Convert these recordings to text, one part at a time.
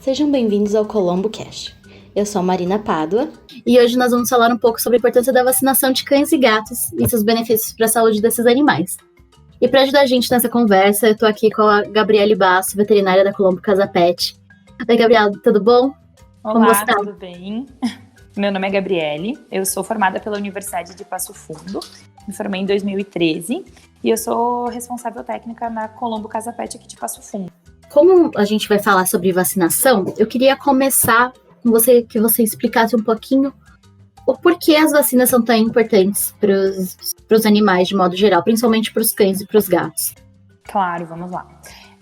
Sejam bem-vindos ao Colombo Cast. Eu sou a Marina Pádua. E hoje nós vamos falar um pouco sobre a importância da vacinação de cães e gatos e seus benefícios para a saúde desses animais. E para ajudar a gente nessa conversa, eu tô aqui com a Gabriele Basso, veterinária da Colombo Casa Pet. Oi, Gabriela, tudo bom? Olá, tudo bem? Meu nome é Gabriele, eu sou formada pela Universidade de Passo Fundo, me formei em 2013 e eu sou responsável técnica na Colombo Casa Pet aqui de Passo Fundo. Como a gente vai falar sobre vacinação, eu queria começar com você, que você explicasse um pouquinho o porquê as vacinas são tão importantes para os animais de modo geral, principalmente para os cães e para os gatos. Claro, vamos lá.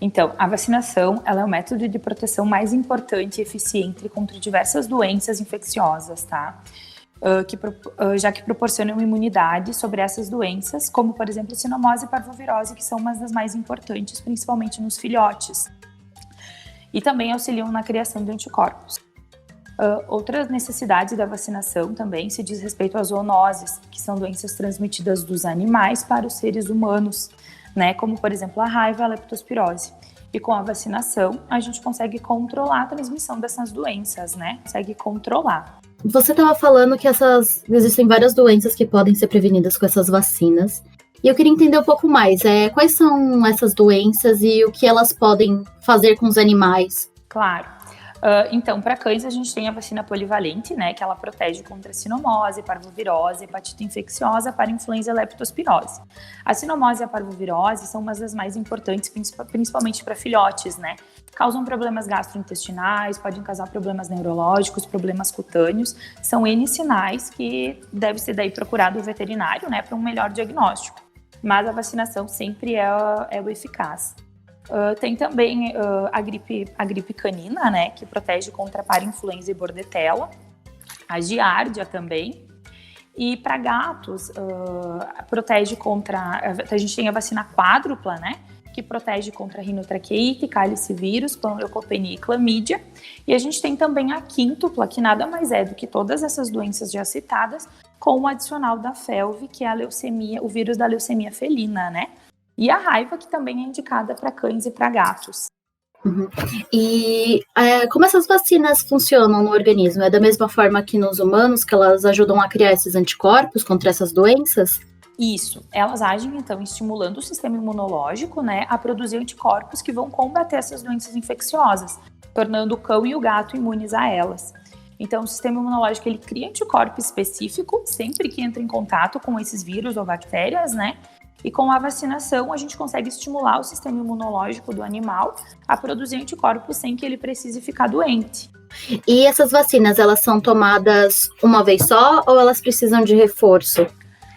Então, a vacinação ela é o método de proteção mais importante e eficiente contra diversas doenças infecciosas, tá? Já que proporcionam imunidade sobre essas doenças, como, por exemplo, cinomose e parvovirose, que são uma das mais importantes, principalmente nos filhotes. E também auxiliam na criação de anticorpos. Outra necessidade da vacinação também se diz respeito às zoonoses, que são doenças transmitidas dos animais para os seres humanos, né? Como, por exemplo, a raiva e a leptospirose. E com a vacinação, a gente consegue controlar a transmissão dessas doenças, né? Consegue controlar. Você estava falando que existem várias doenças que podem ser prevenidas com essas vacinas. E eu queria entender um pouco mais. Quais são essas doenças e o que elas podem fazer com os animais? Claro. Então, para cães, a gente tem a vacina polivalente, né, que ela protege contra cinomose, parvovirose, hepatite infecciosa, parainfluenza e leptospirose. A cinomose e a parvovirose são umas das mais importantes, principalmente para filhotes, né? Causam problemas gastrointestinais, podem causar problemas neurológicos, problemas cutâneos. São N sinais que deve ser daí procurado o veterinário, né, para um melhor diagnóstico. Mas a vacinação sempre é o eficaz. Tem também a gripe canina, né, que protege contra parainfluenza e bordetela, a giardia também. E para gatos, protege contra... A gente tem a vacina quádrupla, né, que protege contra rinotraqueite, calicivírus, panleucopenia e clamídia. E a gente tem também a quíntupla, que nada mais é do que todas essas doenças já citadas, com o adicional da FeLV, que é a leucemia, o vírus da leucemia felina, né? E a raiva, que também é indicada para cães e para gatos. Uhum. E como essas vacinas funcionam no organismo? É da mesma forma que nos humanos, que elas ajudam a criar esses anticorpos contra essas doenças? Isso, elas agem então estimulando o sistema imunológico, né, a produzir anticorpos que vão combater essas doenças infecciosas, tornando o cão e o gato imunes a elas. Então, o sistema imunológico ele cria anticorpo específico sempre que entra em contato com esses vírus ou bactérias, né? E com a vacinação, a gente consegue estimular o sistema imunológico do animal a produzir anticorpos sem que ele precise ficar doente. E essas vacinas, elas são tomadas uma vez só ou elas precisam de reforço?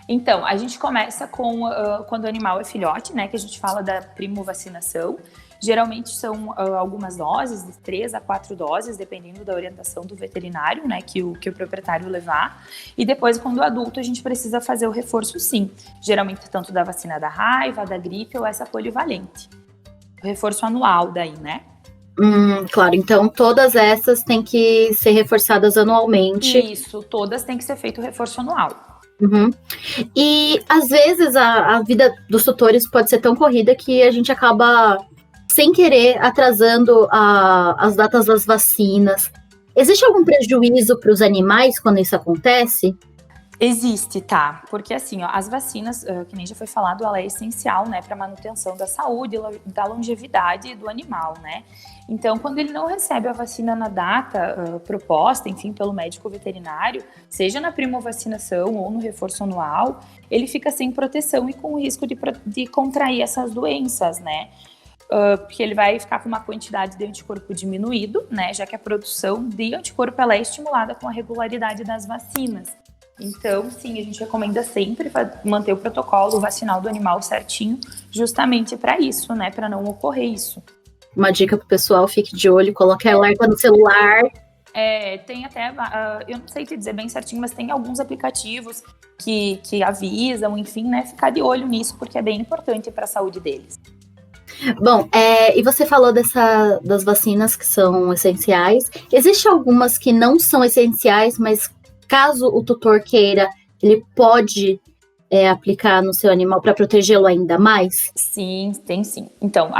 Então, a gente começa com quando o animal é filhote, né? Que a gente fala da primovacinação. Geralmente são algumas doses, de 3 a 4 doses, dependendo da orientação do veterinário, né, que o proprietário levar. E depois, quando adulto, a gente precisa fazer o reforço sim. Geralmente tanto da vacina da raiva, da gripe ou essa polivalente. O reforço anual daí, né? Claro, então todas essas têm que ser reforçadas anualmente. Isso, todas têm que ser feito o reforço anual. Uhum. E às vezes a vida dos tutores pode ser tão corrida que a gente acaba sem querer atrasando as datas das vacinas. Existe algum prejuízo para os animais quando isso acontece? Existe, tá? Porque assim, ó, as vacinas, que nem já foi falado, ela é essencial, né, para a manutenção da saúde e da longevidade do animal, né? Então, quando ele não recebe a vacina na data proposta, enfim, pelo médico veterinário, seja na primovacinação ou no reforço anual, ele fica sem proteção e com o risco de contrair essas doenças, né? Porque ele vai ficar com uma quantidade de anticorpo diminuído, né? Já que a produção de anticorpo ela é estimulada com a regularidade das vacinas. Então, sim, a gente recomenda sempre manter o protocolo vacinal do animal certinho, justamente para isso, né? Para não ocorrer isso. Uma dica pro pessoal, fique de olho, coloque alerta no celular. Tem até, eu não sei te dizer bem certinho, mas tem alguns aplicativos que avisam, enfim, né? Ficar de olho nisso, porque é bem importante para a saúde deles. Bom, e você falou das vacinas que são essenciais. Existem algumas que não são essenciais, mas caso o tutor queira, ele pode aplicar no seu animal para protegê-lo ainda mais? Sim, tem sim. Então,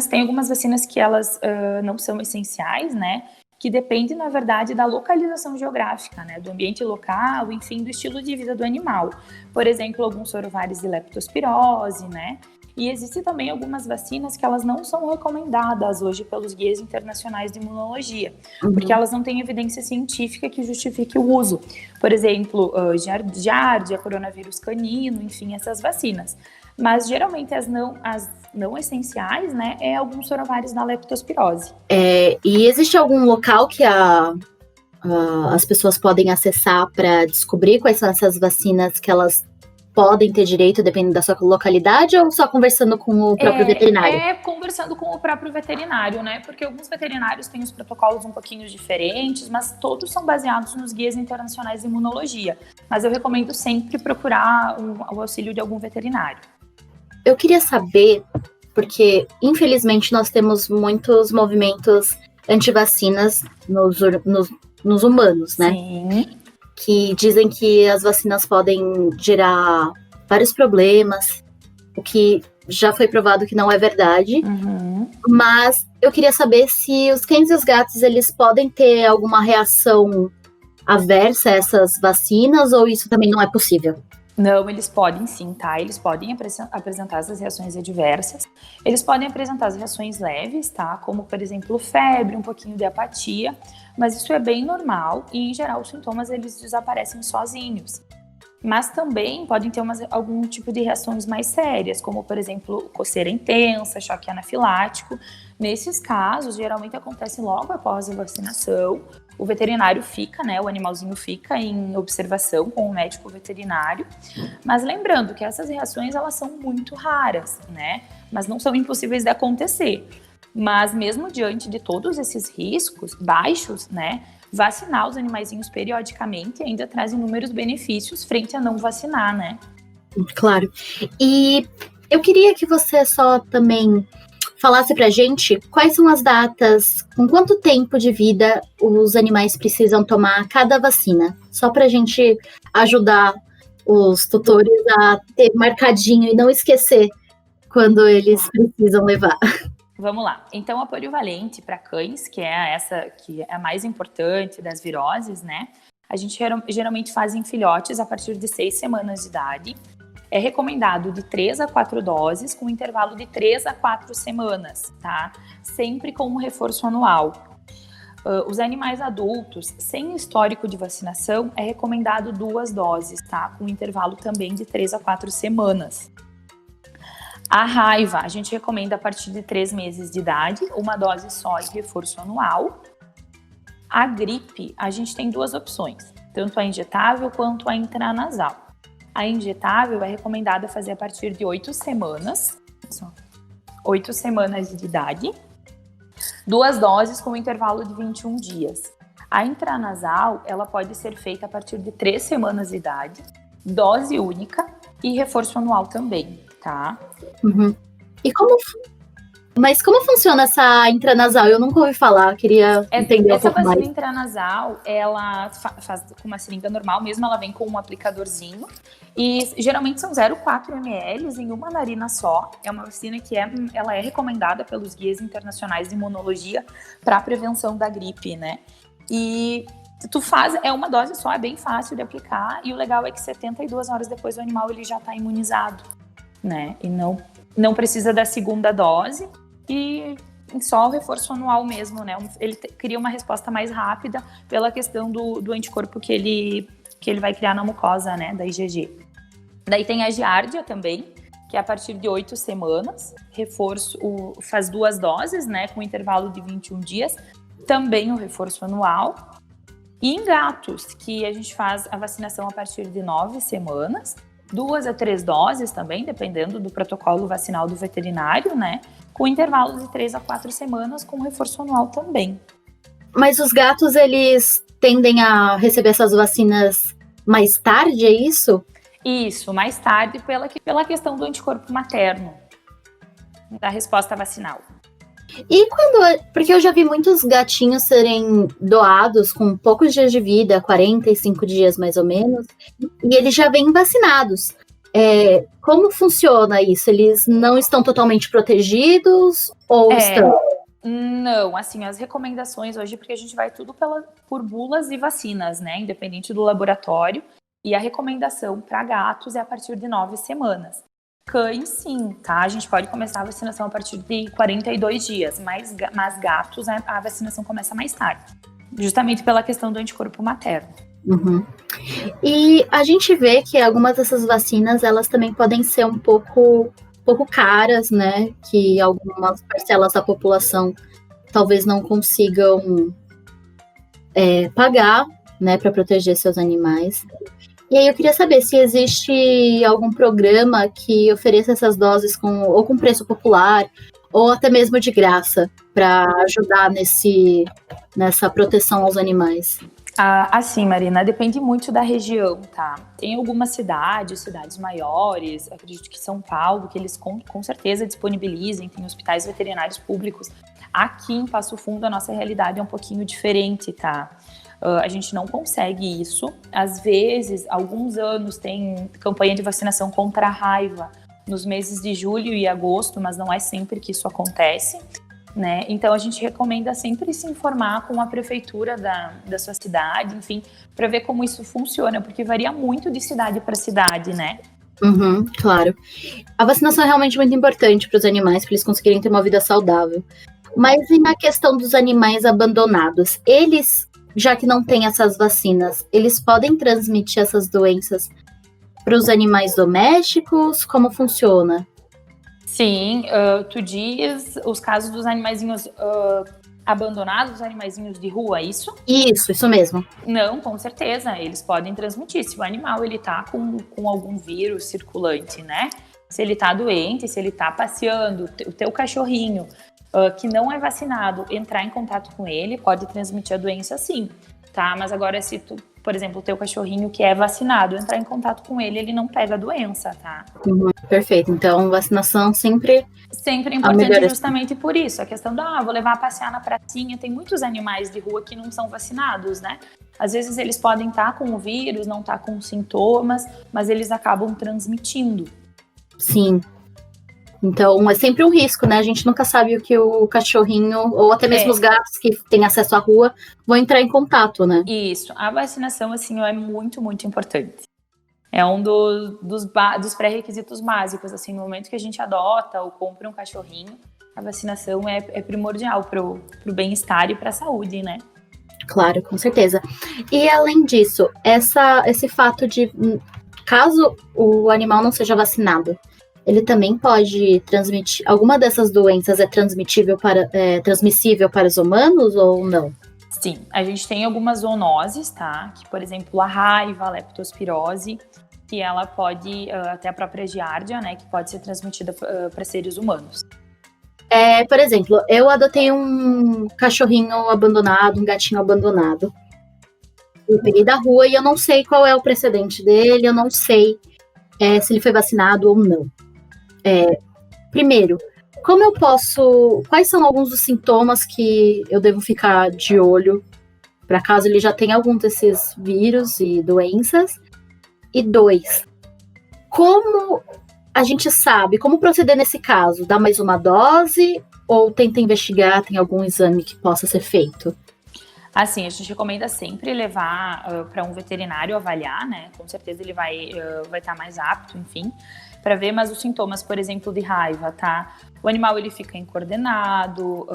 tem algumas vacinas que elas não são essenciais, né? Que depende, na verdade, da localização geográfica, né? Do ambiente local, enfim, do estilo de vida do animal. Por exemplo, alguns sorovários de leptospirose, né? E existem também algumas vacinas que elas não são recomendadas hoje pelos guias internacionais de imunologia, porque elas não têm evidência científica que justifique o uso. Por exemplo, Giardia, coronavírus canino, enfim, essas vacinas. Mas geralmente as não essenciais, né, é alguns sorovários da leptospirose. E existe algum local que as pessoas podem acessar para descobrir quais são essas vacinas que elas podem ter direito, dependendo da sua localidade, ou só conversando com o próprio veterinário? Conversando com o próprio veterinário, né? Porque alguns veterinários têm os protocolos um pouquinho diferentes, mas todos são baseados nos guias internacionais de imunologia. Mas eu recomendo sempre procurar o auxílio de algum veterinário. Eu queria saber, porque infelizmente nós temos muitos movimentos anti-vacinas nos humanos, né? Sim. Que dizem que as vacinas podem gerar vários problemas, o que já foi provado que não é verdade. Mas eu queria saber se os cães e os gatos, eles podem ter alguma reação aversa a essas vacinas, ou isso também não é possível? Não, eles podem sim, tá? Eles podem apresentar essas reações adversas. Eles podem apresentar as reações leves, tá? Como, por exemplo, febre, um pouquinho de apatia. Mas isso é bem normal e, em geral, os sintomas eles desaparecem sozinhos. Mas também podem ter algum tipo de reações mais sérias, como, por exemplo, coceira intensa, choque anafilático. Nesses casos, geralmente acontece logo após a vacinação. O veterinário fica, né, o animalzinho fica em observação com o médico veterinário. Mas lembrando que essas reações, elas são muito raras, né? Mas não são impossíveis de acontecer. Mas mesmo diante de todos esses riscos baixos, né, vacinar os animaizinhos periodicamente ainda traz inúmeros benefícios frente a não vacinar, né? Claro. E eu queria que você só também falasse pra gente quais são as datas, com quanto tempo de vida os animais precisam tomar cada vacina, só pra gente ajudar os tutores a ter marcadinho e não esquecer quando eles precisam levar. Vamos lá. Então, a polivalente para cães, que é essa que é a mais importante das viroses, né? A gente geralmente faz em filhotes a partir de 6 semanas de idade. É recomendado de 3 a 4 doses, com intervalo de 3 a 4 semanas, tá? Sempre com um reforço anual. Os animais adultos, sem histórico de vacinação, é recomendado 2 doses, tá? Com intervalo também de 3 a 4 semanas. A raiva, a gente recomenda a partir de 3 meses de idade, uma dose só e reforço anual. A gripe, a gente tem 2 opções, tanto a injetável quanto a intranasal. A injetável é recomendada fazer a partir de 8 semanas, 8 semanas de idade, 2 doses com intervalo de 21 dias. A intranasal, ela pode ser feita a partir de 3 semanas de idade, dose única e reforço anual também. Tá. Mas como funciona essa intranasal? Eu nunca ouvi falar, queria entender um pouco mais. Essa vacina intranasal, ela faz com uma seringa normal, mesmo ela vem com um aplicadorzinho, e geralmente são 0,4 ml em uma narina só. É uma vacina que ela é recomendada pelos guias internacionais de imunologia para a prevenção da gripe, né? E é uma dose só, é bem fácil de aplicar, e o legal é que 72 horas depois o animal ele já está imunizado, né? E não precisa da segunda dose e só o reforço anual mesmo, né? Ele cria uma resposta mais rápida pela questão do anticorpo que ele vai criar na mucosa, né? Da IgG. Daí tem a Giardia também, que é a partir de 8 semanas, faz 2 doses, né? Com intervalo de 21 dias, também o reforço anual. E em gatos, que a gente faz a vacinação a partir de 9 semanas, 2 a 3 doses também, dependendo do protocolo vacinal do veterinário, né? Com intervalo de 3 a 4 semanas, com reforço anual também. Mas os gatos, eles tendem a receber essas vacinas mais tarde, é isso? Isso, mais tarde, pela questão do anticorpo materno, da resposta vacinal. E porque eu já vi muitos gatinhos serem doados com poucos dias de vida, 45 dias mais ou menos, e eles já vêm vacinados. Como funciona isso? Eles não estão totalmente protegidos ou estão? Não, assim, as recomendações hoje, porque a gente vai tudo por bulas e vacinas, né? Independente do laboratório. E a recomendação para gatos é a partir de 9 semanas. Cães, sim, tá? A gente pode começar a vacinação a partir de 42 dias, mas gatos, né, a vacinação começa mais tarde. Justamente pela questão do anticorpo materno. Uhum. E a gente vê que algumas dessas vacinas, elas também podem ser um pouco caras, né? Que algumas parcelas da população talvez não consigam pagar, né, para proteger seus animais. E aí eu queria saber se existe algum programa que ofereça essas doses com preço popular ou até mesmo de graça para ajudar nessa proteção aos animais. Assim, Marina, depende muito da região, tá? Tem algumas cidades maiores, acredito que São Paulo, que eles com certeza disponibilizem, tem hospitais veterinários públicos. Aqui em Passo Fundo, a nossa realidade é um pouquinho diferente, tá? A gente não consegue isso. Às vezes, alguns anos tem campanha de vacinação contra a raiva nos meses de julho e agosto, mas não é sempre que isso acontece, né? Então, a gente recomenda sempre se informar com a prefeitura da sua cidade, enfim, para ver como isso funciona, porque varia muito de cidade para cidade, né? Uhum, claro. A vacinação é realmente muito importante para os animais, para eles conseguirem ter uma vida saudável. Mas e na questão dos animais abandonados? Eles, já que não têm essas vacinas, eles podem transmitir essas doenças para os animais domésticos? Como funciona? Sim, tu diz os casos dos animaizinhos abandonados, os animaizinhos de rua, isso? Isso mesmo. Não, com certeza, eles podem transmitir. Se o animal ele tá com algum vírus circulante, né? Se ele tá doente, se ele tá passeando, o teu cachorrinho que não é vacinado, entrar em contato com ele, pode transmitir a doença sim, tá? Mas agora se tu, por exemplo, o teu cachorrinho que é vacinado, entrar em contato com ele, ele não pega a doença, tá? Perfeito, então vacinação sempre é importante justamente por isso, a questão vou levar a passear na pracinha, tem muitos animais de rua que não são vacinados, né? Às vezes eles podem estar com o vírus, não estar com sintomas, mas eles acabam transmitindo. Sim. Então, é sempre um risco, né? A gente nunca sabe o que o cachorrinho, ou até mesmo os gatos que têm acesso à rua, vão entrar em contato, né? Isso. A vacinação, assim, é muito, muito importante. É um dos pré-requisitos básicos, assim, no momento que a gente adota ou compra um cachorrinho, a vacinação é primordial pro bem-estar e pra saúde, né? Claro, com certeza. E, além disso, esse fato de, caso o animal não seja vacinado, ele também pode transmitir. Alguma dessas doenças é transmissível para os humanos ou não? Sim, a gente tem algumas zoonoses, tá? Que, por exemplo, a raiva, a leptospirose, que ela pode, até a própria giardia, né? Que pode ser transmitida para seres humanos. Por exemplo, eu adotei um cachorrinho abandonado, um gatinho abandonado. Eu peguei da rua e eu não sei qual é o precedente dele, eu não sei se ele foi vacinado ou não. Primeiro, quais são alguns dos sintomas que eu devo ficar de olho para caso ele já tenha algum desses vírus e doenças? E 2, como a gente sabe, como proceder nesse caso? Dá mais uma dose ou tenta investigar, tem algum exame que possa ser feito? Assim, a gente recomenda sempre levar para um veterinário avaliar, né? Com certeza ele vai estar mais apto, enfim, para ver, mas os sintomas, por exemplo, de raiva, tá? O animal, ele fica incoordenado,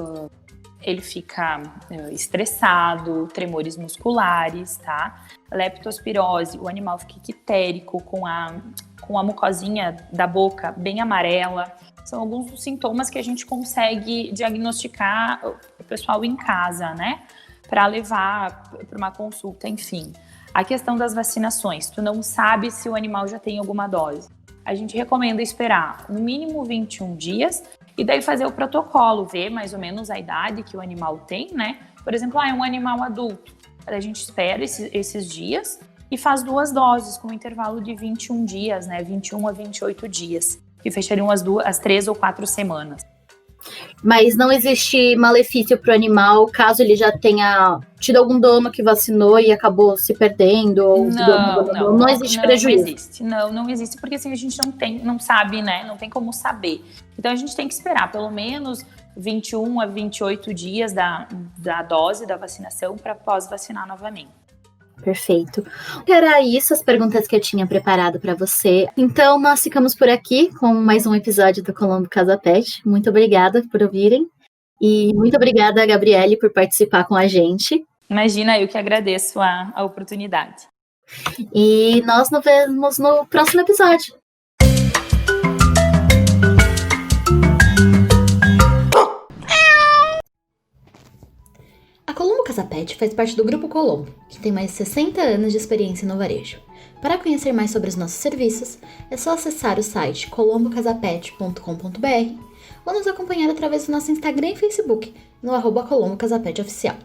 ele fica estressado, tremores musculares, tá? Leptospirose, o animal fica ictérico, com a mucosinha da boca bem amarela. São alguns dos sintomas que a gente consegue diagnosticar o pessoal em casa, né? Para levar para uma consulta, enfim. A questão das vacinações, tu não sabe se o animal já tem alguma dose. A gente recomenda esperar no mínimo 21 dias e daí fazer o protocolo, ver mais ou menos a idade que o animal tem, né? Por exemplo, é um animal adulto. A gente espera esses dias e faz 2 doses com um intervalo de 21 dias, né? 21 a 28 dias, que fechariam as 3 ou 4 semanas. Mas não existe malefício pro animal caso ele já tenha tido algum dono que vacinou e acabou se perdendo, ou não existe prejuízo. Não existe, porque assim a gente não sabe, né? Não tem como saber. Então a gente tem que esperar pelo menos 21 a 28 dias da dose da vacinação para pós-vacinar novamente. Perfeito. Era isso as perguntas que eu tinha preparado para você. Então, nós ficamos por aqui com mais um episódio do Colombo Casa Pet. Muito obrigada por ouvirem. E muito obrigada, Gabriele, por participar com a gente. Imagina, eu que agradeço a oportunidade. E nós nos vemos no próximo episódio. A Colombo Casa Pet faz parte do Grupo Colombo, que tem mais de 60 anos de experiência no varejo. Para conhecer mais sobre os nossos serviços, é só acessar o site colombocasapet.com.br ou nos acompanhar através do nosso Instagram e Facebook, no @ColomboCasaPetOficial.